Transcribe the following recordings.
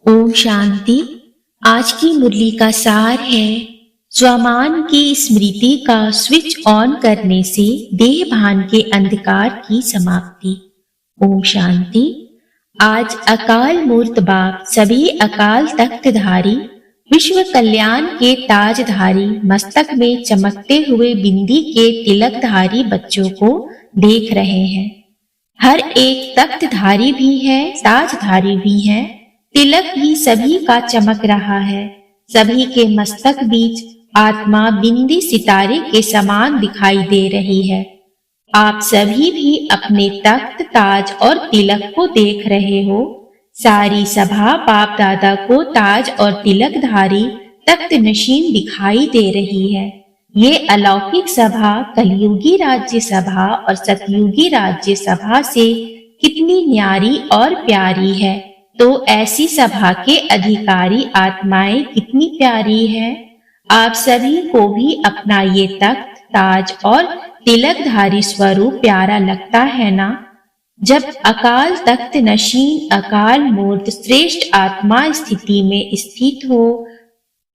ओम शांति। आज की मुरली का सार है, स्वमान की स्मृति का स्विच ऑन करने से देह भान के अंधकार की समाप्ति। ओम शांति। आज अकाल मूर्त बाप सभी अकाल तख्तधारी, विश्व कल्याण के ताजधारी, मस्तक में चमकते हुए बिंदी के तिलकधारी बच्चों को देख रहे हैं। हर एक तख्तधारी भी है, ताजधारी भी है, तिलक भी सभी का चमक रहा है। सभी के मस्तक बीच आत्मा बिंदी सितारे के समान दिखाई दे रही है। आप सभी भी अपने तख्त, ताज और तिलक को देख रहे हो। सारी सभा बाप दादा को ताज और तिलकधारी तख्त नशीन दिखाई दे रही है। ये अलौकिक सभा कलयुगी राज्य सभा और सतयुगी राज्य सभा से कितनी न्यारी और प्यारी है। तो ऐसी सभा के अधिकारी आत्माएं कितनी प्यारी है। आप सभी को भी अपना ये तख्त, ताज और तिलकधारी स्वरूप प्यारा लगता है ना। जब अकाल तख्त नशीन अकाल मूर्त श्रेष्ठ आत्मा स्थिति में स्थित हो,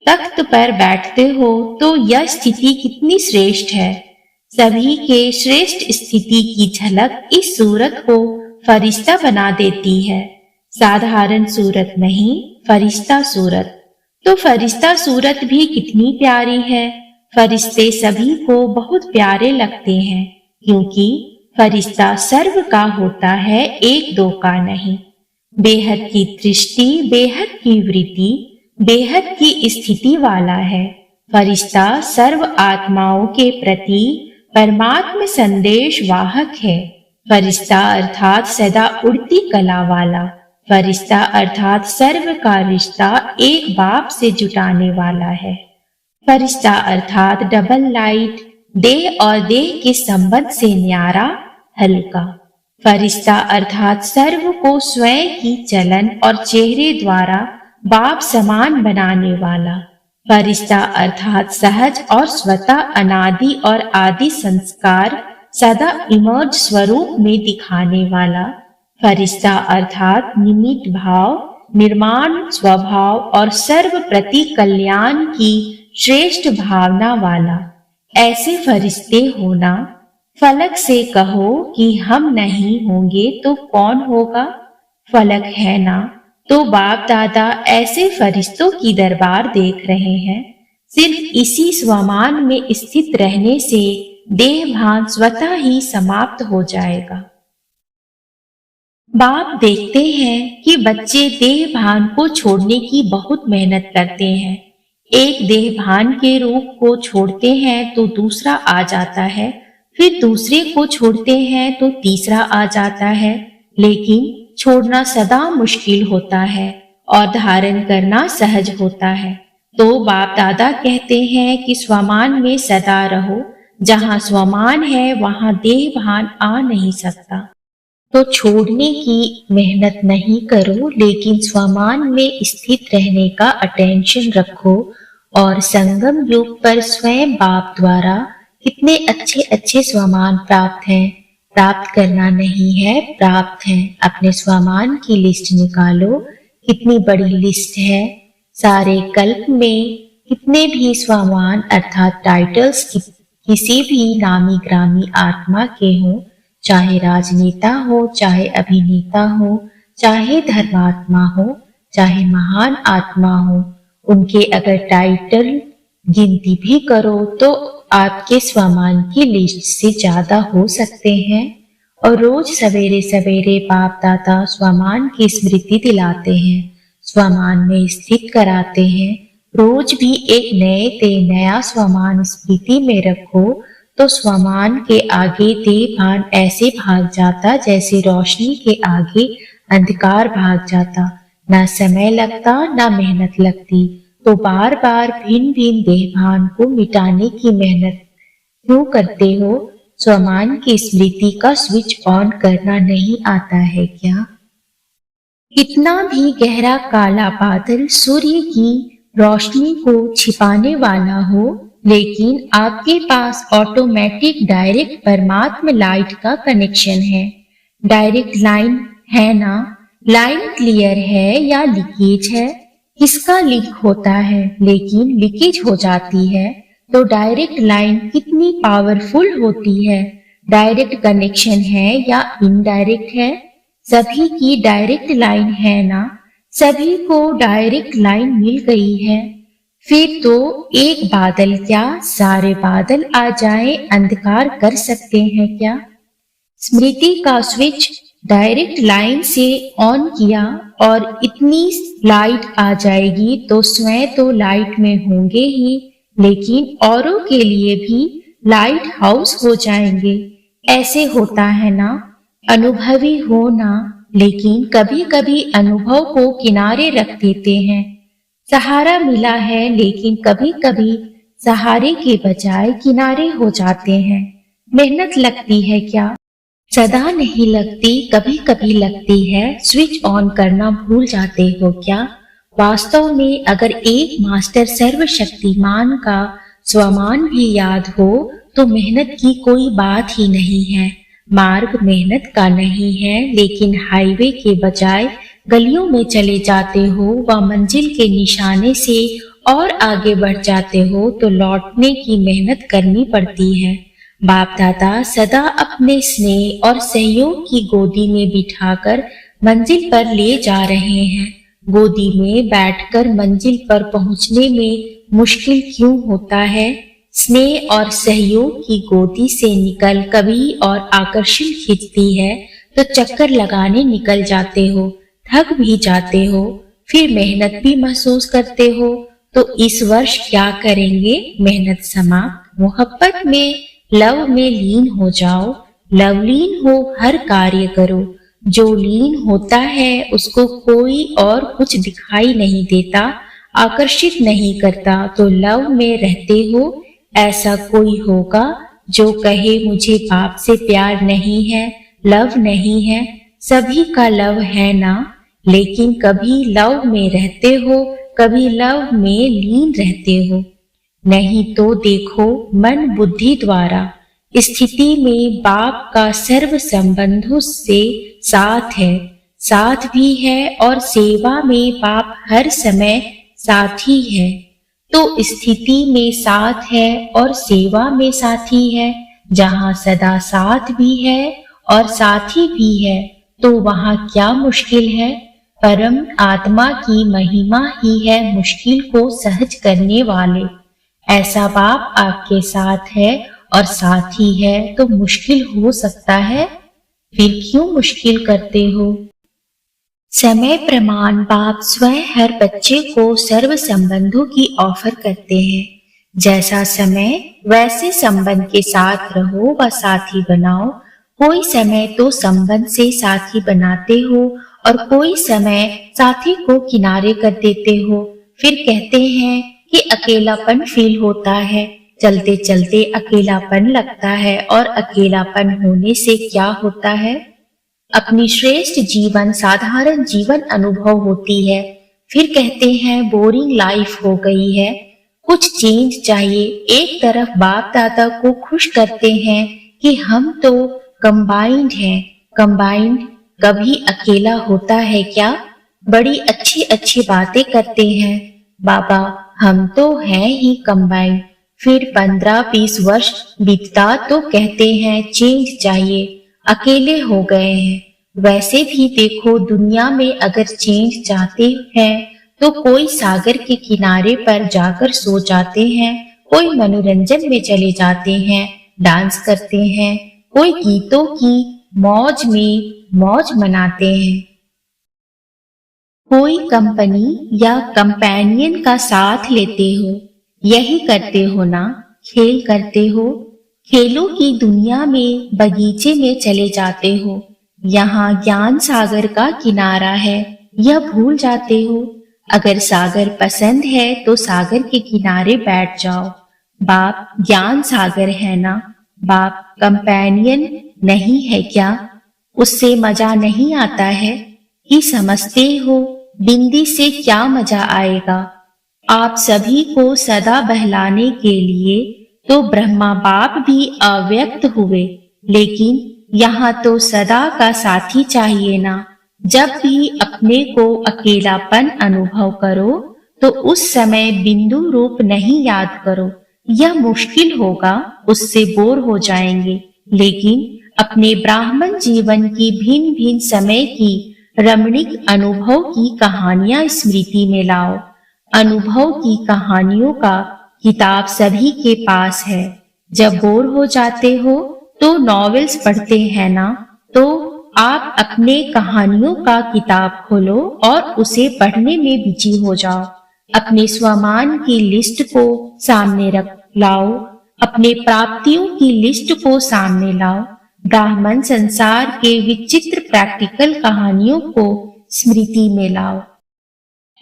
तख्त पर बैठते हो, तो यह स्थिति कितनी श्रेष्ठ है। सभी के श्रेष्ठ स्थिति की झलक इस सूरत को फरिश्ता बना देती है। साधारण सूरत नहीं, फरिश्ता सूरत। तो फरिश्ता सूरत भी कितनी प्यारी है। फरिश्ते सभी को बहुत प्यारे लगते हैं, क्योंकि फरिश्ता सर्व का होता है, एक दो का नहीं। बेहद की दृष्टि, बेहद की वृत्ति, बेहद की स्थिति वाला है। फरिश्ता सर्व आत्माओं के प्रति परमात्म संदेश वाहक है। फरिश्ता अर्थात सदा उड़ती कला वाला। फरिश्ता अर्थात सर्व का रिश्ता एक बाप से जुटाने वाला है। फरिश्ता अर्थात डबल लाइट, देह और देह के संबंध से न्यारा, हल्का। फरिश्ता अर्थात सर्व को स्वयं की चलन और चेहरे द्वारा बाप समान बनाने वाला। फरिश्ता अर्थात सहज और स्वतः अनादि और आदि संस्कार सदा इमर्ज स्वरूप में दिखाने वाला। फरिश्ता अर्थात निमित्त भाव, निर्माण स्वभाव और सर्व प्रति कल्याण की श्रेष्ठ भावना वाला। ऐसे फरिश्ते होना। फलक से कहो कि हम नहीं होंगे तो कौन होगा। फलक है ना। तो बाप दादा ऐसे फरिश्तों की दरबार देख रहे हैं। सिर्फ इसी स्वमान में स्थित रहने से देह भान स्वतः ही समाप्त हो जाएगा। बाप देखते हैं कि बच्चे देह भान को छोड़ने की बहुत मेहनत करते हैं। एक देह भान के रूप को छोड़ते हैं तो दूसरा आ जाता है, फिर दूसरे को छोड़ते हैं तो तीसरा आ जाता है। लेकिन छोड़ना सदा मुश्किल होता है और धारण करना सहज होता है। तो बाप दादा कहते हैं कि स्वमान में सदा रहो। जहाँ स्वमान है वहाँ देह भान आ नहीं सकता। तो छोड़ने की मेहनत नहीं करो, लेकिन स्वमान में स्थित रहने का अटेंशन रखो। और संगम युग पर स्वयं बाप द्वारा कितने अच्छे अच्छे स्वमान प्राप्त हैं। प्राप्त करना नहीं है, प्राप्त है। अपने स्वमान की लिस्ट निकालो, कितनी बड़ी लिस्ट है। सारे कल्प में कितने भी स्वमान अर्थात टाइटल्स किसी भी नामी ग्रामी आत्मा के हों, चाहे राजनेता हो, चाहे अभिनेता हो, चाहे धर्मात्मा हो, चाहे महान आत्मा हो, उनके अगर टाइटल गिनती भी करो तो आपके स्वमान की लिस्ट से ज्यादा हो सकते हैं। और रोज सवेरे सवेरे बाप दादा स्वमान की स्मृति दिलाते हैं, स्वमान में स्थित कराते हैं। रोज भी एक नए ते नया स्वमान स्मृति में रखो तो स्वमान के आगे देह भान ऐसे भाग जाता जैसे रोशनी के आगे अंधकार भाग जाता। ना समय लगता, ना मेहनत लगती। तो बार बार भिन्न भिन्न देह भान को मिटाने की मेहनत क्यों करते हो। स्वमान की स्मृति का स्विच ऑन करना नहीं आता है क्या। कितना भी गहरा काला बादल सूर्य की रोशनी को छिपाने वाला हो, लेकिन आपके पास ऑटोमेटिक डायरेक्ट परमात्मा लाइट का कनेक्शन है। डायरेक्ट लाइन है ना। लाइन क्लियर है या लीकेज है, किसका लीक होता है लेकिन लीकेज हो जाती है, तो डायरेक्ट लाइन कितनी पावरफुल होती है। डायरेक्ट कनेक्शन है या इनडायरेक्ट है, सभी की डायरेक्ट लाइन है ना, सभी को डायरेक्ट लाइन मिल गई है। फिर तो एक बादल क्या सारे बादल आ जाए अंधकार कर सकते हैं क्या। स्मृति का स्विच डायरेक्ट लाइन से ऑन किया और इतनी लाइट आ जाएगी तो स्वयं तो लाइट में होंगे ही, लेकिन औरों के लिए भी लाइट हाउस हो जाएंगे। ऐसे होता है ना, अनुभवी हो ना, लेकिन कभी कभी अनुभव को किनारे रख देते हैं। सहारा मिला है लेकिन कभी कभी सहारे के बजाय किनारे हो जाते हैं। मेहनत लगती है क्या, सदा नहीं लगती, कभी कभी लगती है। स्विच ऑन करना भूल जाते हो क्या। वास्तव में अगर एक मास्टर सर्वशक्तिमान का स्वमान भी याद हो तो मेहनत की कोई बात ही नहीं है। मार्ग मेहनत का नहीं है, लेकिन हाईवे के बजाय गलियों में चले जाते हो व मंजिल के निशाने से और आगे बढ़ जाते हो तो लौटने की मेहनत करनी पड़ती है। बाप दादा सदा अपने स्नेह और सहयोग की गोदी में बिठाकर मंजिल पर ले जा रहे हैं। गोदी में बैठकर मंजिल पर पहुंचने में मुश्किल क्यों होता है। स्नेह और सहयोग की गोदी से निकल कभी और आकर्षण खींचती है तो चक्कर लगाने निकल जाते हो, थक भी जाते हो, फिर मेहनत भी महसूस करते हो। तो इस वर्ष क्या करेंगे, मेहनत समाप्त, मोहब्बत में लव में लीन हो जाओ। लवलीन हो हर कार्य करो। जो लीन होता है उसको कोई और कुछ दिखाई नहीं देता, आकर्षित नहीं करता। तो लव में रहते हो, ऐसा कोई होगा जो कहे मुझे बाप से प्यार नहीं है, लव नहीं है। सभी का लव है ना, लेकिन कभी लव में रहते हो, कभी लव में लीन रहते हो। नहीं तो देखो, मन बुद्धि द्वारा स्थिति में बाप का सर्व संबंधों से साथ है, साथ भी है, और सेवा में बाप हर समय साथी है। तो स्थिति में साथ है और सेवा में साथी है। जहाँ सदा साथ भी है और साथी भी है तो वहाँ क्या मुश्किल है। परम आत्मा की महिमा ही है मुश्किल को सहज करने वाले। ऐसा बाप आपके साथ है और साथी है तो मुश्किल हो सकता है, फिर क्यों मुश्किल करते हो। समय प्रमाण बाप स्वयं हर बच्चे को सर्व संबंधों की ऑफर करते हैं। जैसा समय वैसे संबंध के साथ रहो व साथी बनाओ। कोई समय तो संबंध से साथी बनाते हो और कोई समय साथी को किनारे कर देते हो। फिर कहते हैं कि अकेलापन फील होता है। चलते चलते अकेलापन लगता है, और अकेलापन होने से क्या होता है, अपनी श्रेष्ठ जीवन साधारण जीवन अनुभव होती है। फिर कहते हैं बोरिंग लाइफ हो गई है, कुछ चेंज चाहिए। एक तरफ बाप दादा को खुश करते हैं कि हम तो कंबाइंड हैं। कंबाइंड कभी अकेला होता है क्या। बड़ी अच्छी अच्छी बातें करते हैं बाबा, हम तो हैं ही कंबाइंड। फिर 15-20 वर्ष बीतता तो कहते हैं चेंज चाहिए, अकेले हो गए हैं। वैसे भी देखो, दुनिया में अगर चेंज चाहते हैं तो कोई सागर के किनारे पर जाकर सो जाते हैं, कोई मनोरंजन में चले जाते हैं, डांस करते हैं, कोई गीतों की मौज में मौज मनाते हैं, कोई कंपनी या कंपेनियन का साथ लेते हो। यही करते हो ना, खेल करते हो। खेलों की दुनिया में बगीचे में चले जाते हो। यहाँ ज्ञान सागर का किनारा है, यह भूल जाते हो। अगर सागर पसंद है तो सागर के किनारे बैठ जाओ। बाप ज्ञान सागर है ना, बाप कंपेनियन नहीं है क्या। उससे मजा नहीं आता है कि समझते हो, बिंदी से क्या मजा आएगा। आप सभी को सदा बहलाने के लिए तो ब्रह्मा बाप भी अव्यक्त हुए, लेकिन यहाँ तो सदा का साथी चाहिए ना। जब भी अपने को अकेलापन अनुभव करो तो उस समय बिंदु रूप नहीं याद करो। यह मुश्किल होगा, उससे बोर हो जाएंगे, लेकिन अपने ब्राह्मण जीवन की भिन्न भिन्न समय की रमणीक अनुभव की कहानियां स्मृति में लाओ। अनुभव की कहानियों का किताब सभी के पास है। जब बोर हो जाते हो तो नॉवेल्स पढ़ते हैं ना, तो आप अपने कहानियों का किताब खोलो और उसे पढ़ने में बिजी हो जाओ। अपने स्वमान की लिस्ट को सामने रख लाओ, अपने प्राप्तियों की लिस्ट को सामने लाओ। ब्राह्मण संसार के विचित्र प्रैक्टिकल कहानियों को स्मृति में लाओ।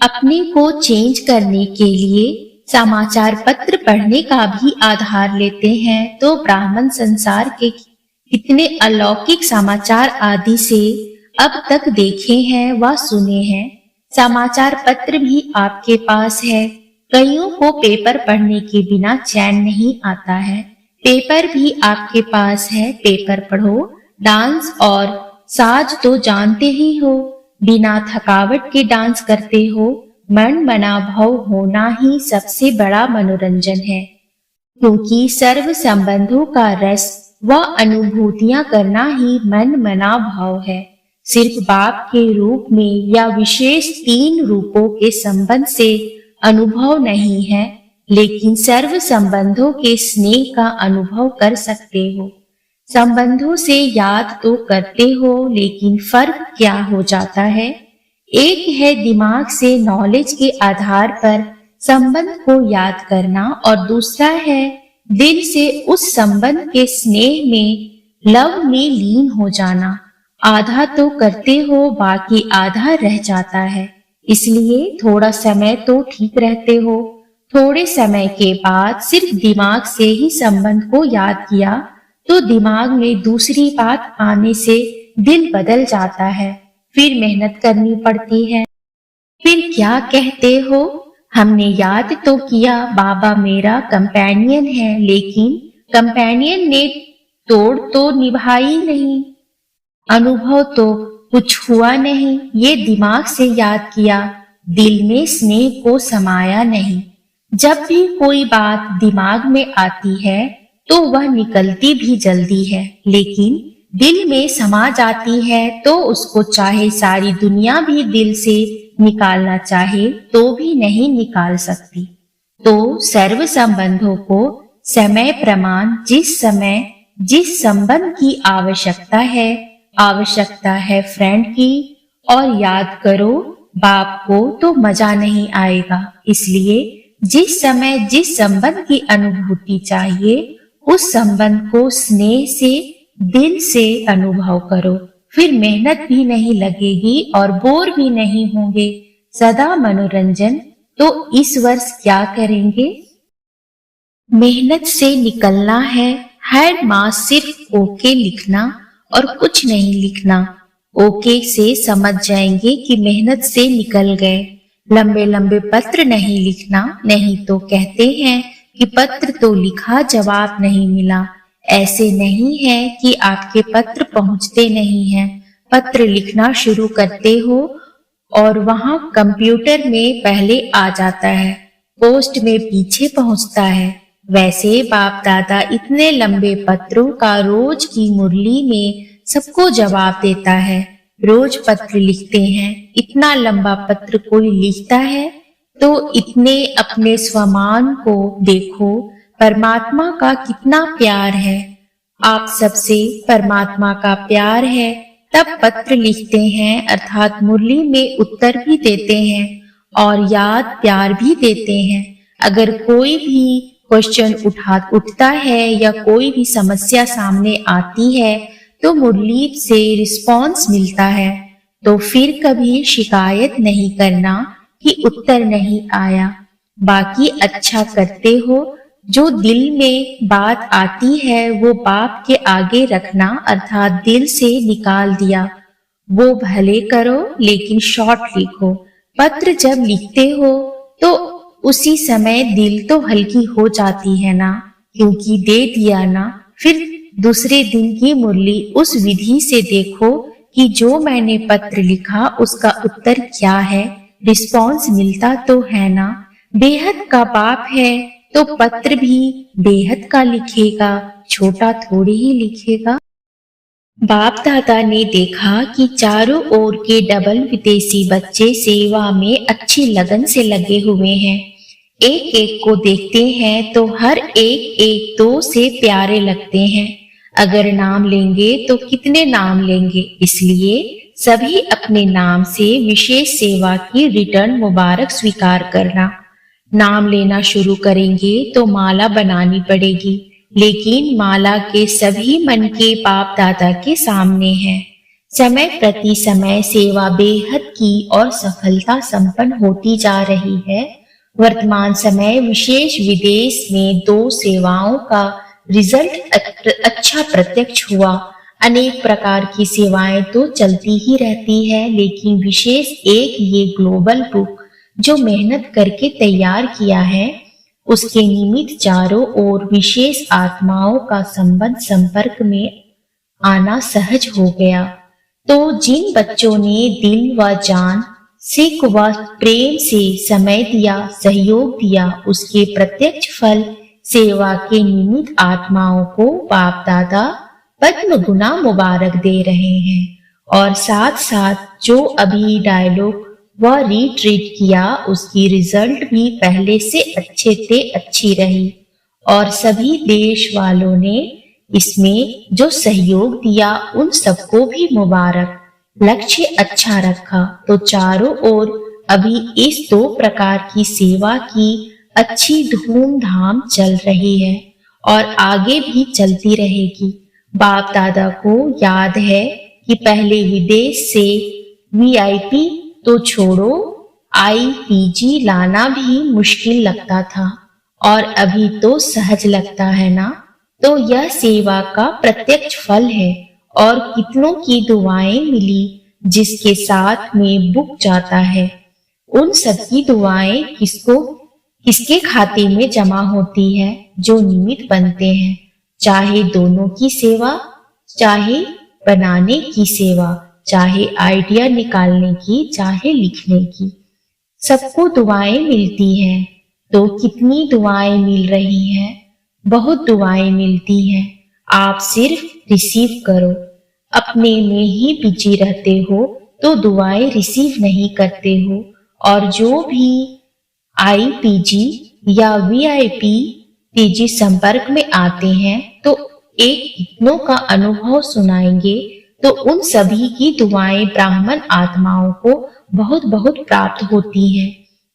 अपने को चेंज करने के लिए समाचार पत्र पढ़ने का भी आधार लेते हैं तो ब्राह्मण संसार के कितने अलौकिक समाचार आदि से अब तक देखे हैं व सुने हैं। समाचार पत्र भी आपके पास है। कईयों को पेपर पढ़ने के बिना चैन नहीं आता है। पेपर भी आपके पास है, पेपर पढ़ो। डांस और साज तो जानते ही हो, बिना थकावट के डांस करते हो। मन मना भाव होना ही सबसे बड़ा मनोरंजन है, क्योंकि सर्व संबंधों का रस व अनुभूतियां करना ही मन मना भाव है। सिर्फ बाप के रूप में या विशेष 3 रूपों के संबंध से अनुभव नहीं है, लेकिन सर्व संबंधों के स्नेह का अनुभव कर सकते हो। संबंधों से याद तो करते हो, लेकिन फर्क क्या हो जाता है? एक है दिमाग से नॉलेज के आधार पर संबंध को याद करना और दूसरा है दिल से उस संबंध के स्नेह में, लव में लीन हो जाना। आधा तो करते हो, बाकी आधा रह जाता है। इसलिए थोड़ा समय तो ठीक रहते हो, थोड़े समय के बाद सिर्फ दिमाग से ही संबंध को याद किया तो दिमाग में दूसरी बात आने से दिल बदल जाता है। फिर मेहनत करनी पड़ती है। फिर क्या कहते हो? हमने याद तो किया बाबा मेरा कंपेनियन है, लेकिन कंपेनियन ने तोड़ तो निभाई नहीं, अनुभव तो कुछ हुआ नहीं। ये दिमाग से याद किया, दिल में स्नेह को समाया नहीं। जब भी कोई बात दिमाग में आती है तो वह निकलती भी जल्दी है, लेकिन दिल में समा जाती है तो उसको चाहे सारी दुनिया भी दिल से निकालना चाहे तो भी नहीं निकाल सकती। तो सर्व संबंधों को समय प्रमाण, जिस समय जिस संबंध की आवश्यकता है फ्रेंड की, और याद करो बाप को तो मजा नहीं आएगा। इसलिए जिस समय जिस संबंध की अनुभूति चाहिए उस संबंध को स्नेह से, दिल से अनुभव करो। फिर मेहनत भी नहीं लगेगी और बोर भी नहीं होंगे, सदा मनोरंजन। तो इस वर्ष क्या करेंगे? मेहनत से निकलना है। हेड मास सिर्फ ओके लिखना और कुछ नहीं लिखना। ओके से समझ जाएंगे कि मेहनत से निकल गए। लंबे लंबे पत्र नहीं लिखना, नहीं तो कहते हैं कि पत्र तो लिखा, जवाब नहीं मिला। ऐसे नहीं है कि आपके पत्र पहुंचते नहीं हैं। पत्र लिखना शुरू करते हो और वहां कंप्यूटर में पहले आ जाता है, पोस्ट में पीछे पहुंचता है। वैसे बाप दादा इतने लंबे पत्रों का रोज की मुरली में सबको जवाब देता है। रोज पत्र लिखते हैं। इतना लंबा पत्र कोई लिखता है तो इतने अपने स्वमान को देखो। परमात्मा का कितना प्यार है, आप सबसे परमात्मा का प्यार है, तब पत्र लिखते हैं, अर्थात मुरली में उत्तर भी देते हैं और याद प्यार भी देते हैं। अगर कोई भी क्वेश्चन उठता है या कोई भी समस्या सामने आती है तो मुरली से रिस्पॉन्स मिलता है। तो फिर कभी शिकायत नहीं करना कि उत्तर नहीं आया। बाकी अच्छा करते हो। जो दिल में बात आती है वो बाप के आगे रखना, अर्थात दिल से निकाल दिया। वो भले करो लेकिन शॉर्ट लिखो। पत्र जब लिखते हो तो उसी समय दिल तो हल्की हो जाती है ना, क्योंकि दे दिया ना। फिर दूसरे दिन की मुरली उस विधि से देखो कि जो मैंने पत्र लिखा उसका उत्तर क्या है, रिस्पॉन्स मिलता तो है ना। बेहद का बाप है तो पत्र भी बेहद का लिखेगा, छोटा थोड़ी ही लिखेगा। बाप दादा ने देखा कि चारों ओर के डबल विदेशी बच्चे सेवा में अच्छी लगन से लगे हुए हैं। एक एक को देखते हैं तो हर एक एक दो से प्यारे लगते हैं। अगर नाम लेंगे तो कितने नाम लेंगे, इसलिए सभी अपने नाम से विशेष सेवा की रिटर्न मुबारक स्वीकार करना। नाम लेना शुरू करेंगे तो माला बनानी पड़ेगी, लेकिन माला के सभी मन के बाप दादा के सामने है। समय प्रति समय सेवा बेहद की और सफलता संपन्न होती जा रही है। वर्तमान समय विशेष विदेश में 2 सेवाओं का रिजल्ट अच्छा प्रत्यक्ष हुआ। अनेक प्रकार की सेवाएं तो चलती ही रहती है, लेकिन विशेष एक ये ग्लोबल बुक जो मेहनत करके तैयार किया है, उसके निमित्त चारों ओर विशेष आत्माओं का संपर्क में आना सहज हो गया। तो जिन बच्चों ने दिल व जान, सिक व प्रेम से समय दिया, सहयोग दिया, उसके प्रत्यक्ष फल सेवा के निमित्त आत्माओं को बाप दादा पद्म गुना मुबारक दे रहे हैं। और साथ साथ जो अभी डायलॉग व रीट्रीट किया, उसकी रिजल्ट भी पहले से अच्छी रही। और सभी देश वालों ने इसमें जो सहयोग दिया उन सबको भी मुबारक। लक्ष्य अच्छा रखा तो चारों ओर अभी इस 2 प्रकार की सेवा की अच्छी धूमधाम चल रही है और आगे भी चलती रहेगी। बाप दादा को याद है कि पहले विदेश से वीआईपी तो छोड़ो, आईपीजी लाना भी मुश्किल लगता था और अभी तो सहज लगता है ना। तो यह सेवा का प्रत्यक्ष फल है और कितनों की दुआएं मिली जिसके साथ में बुक जाता है। उन सबकी दुआएं किसके खाते में जमा होती है, जो निमित्त बनते हैं, चाहे दोनों की सेवा, चाहे बनाने की सेवा, चाहे आइडिया निकालने की, चाहे लिखने की, सबको दुआएं मिलती हैं। तो कितनी दुआएं मिल रही हैं? बहुत दुआएं मिलती हैं। आप सिर्फ रिसीव करो। अपने में ही बिजी रहते हो तो दुआएं रिसीव नहीं करते हो। और जो भी आईपीजी या वीआईपी पीजी संपर्क में आते हैं तो एक कितनों का अनुभव सुनाएंगे, तो उन सभी की दुआएं ब्राह्मण आत्माओं को बहुत बहुत प्राप्त होती हैं।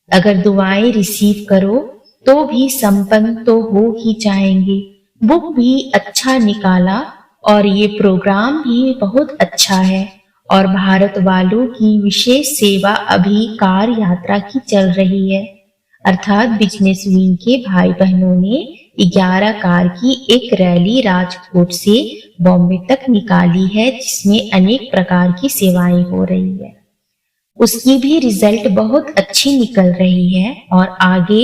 अगर दुआएं रिसीव करो तो भी संपन्न तो हो ही जाएंगे। बुक भी अच्छा निकाला और ये प्रोग्राम भी बहुत अच्छा है। और भारत वालों की विशेष सेवा अभी कार यात्रा की चल रही है, अर्थात बिजनेस विंग के भाई बहनों ने 11 कार की एक रैली राजकोट से बॉम्बे तक निकाली है, जिसमें अनेक प्रकार की सेवाएं हो रही है। उसकी भी रिजल्ट बहुत अच्छी निकल रही है और आगे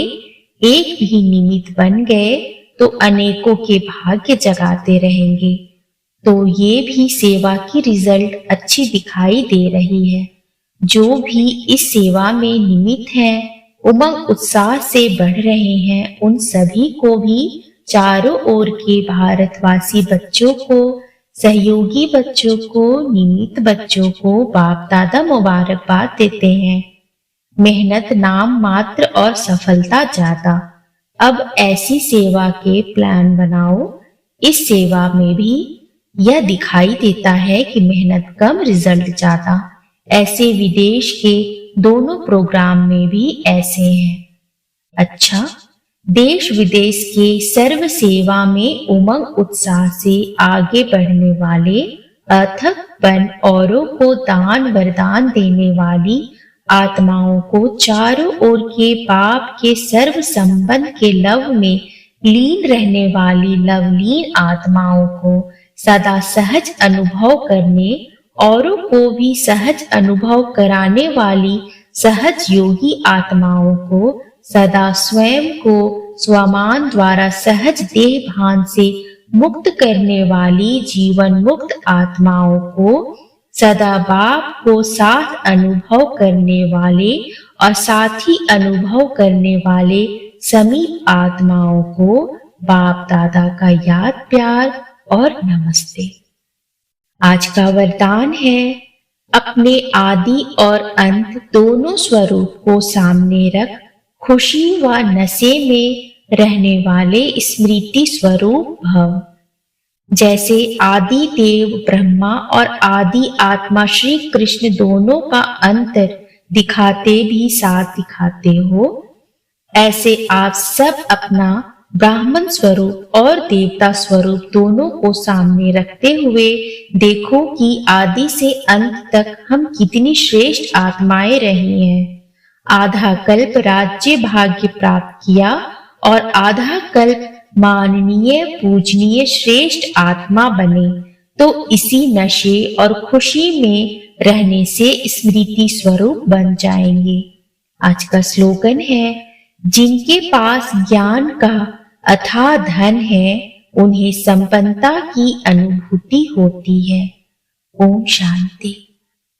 एक भी निमित्त बन गए तो अनेकों के भाग्य जगाते रहेंगे। तो ये भी सेवा की रिजल्ट अच्छी दिखाई दे रही है। जो भी इस सेवा में निमित्त हैं, उमंग उत्साह से बढ़ रहे हैं, उन सभी को भी चारों ओर के भारतवासी बच्चों को, सहयोगी बच्चों को, निमित्त बच्चों को बाप दादा मुबारकबाद देते हैं। मेहनत नाम मात्र और सफलता ज्यादा। अब ऐसी सेवा के प्लान बनाओ। इस सेवा में भी यह दिखाई देता है कि मेहनत कम, रिजल्ट ज्यादा। ऐसे विदेश के दोनों प्रोग्राम में भी ऐसे हैं। अच्छा, देश विदेश के सर्व सेवा में उमंग उत्साह से आगे बढ़ने वाले, अथकपन औरों को दान वरदान देने वाली आत्माओं को, चारों ओर के बाप के सर्व संबंध के लव में लीन रहने वाली लवलीन आत्माओं को सदा सहज अनुभव करने, औरों को भी सहज अनुभव कराने वाली सहज योगी आत्माओं को सदा स्वयं को स्वमान द्वारा सहज देह भान से मुक्त करने वाली जीवन मुक्त आत्माओं को सदा बाप को साथ अनुभव करने वाले और साथी अनुभव करने वाले समीप आत्माओं को बाप दादा का याद प्यार और नमस्ते। आज का वरदान है, अपने आदि और अंत दोनों स्वरूप को सामने रख खुशी व नशे में रहने वाले स्मृति स्वरूप भव। जैसे आदि देव ब्रह्मा और आदि आत्मा श्री कृष्ण दोनों का अंतर दिखाते भी साथ दिखाते हो, ऐसे आप सब अपना ब्राह्मण स्वरूप और देवता स्वरूप दोनों को सामने रखते हुए देखो कि आदि से अंत तक हम कितनी श्रेष्ठ आत्माएं रही हैं। आधा कल्प राज्य भाग्य प्राप्त किया और आधा कल्प माननीय पूजनीय श्रेष्ठ आत्मा बने, तो इसी नशे और खुशी में रहने से स्मृति स्वरूप बन जाएंगे। आज का स्लोगन है, जिनके पास ज्ञान का अथाह धन है उन्हें संपन्नता की अनुभूति होती है। ओम शांति।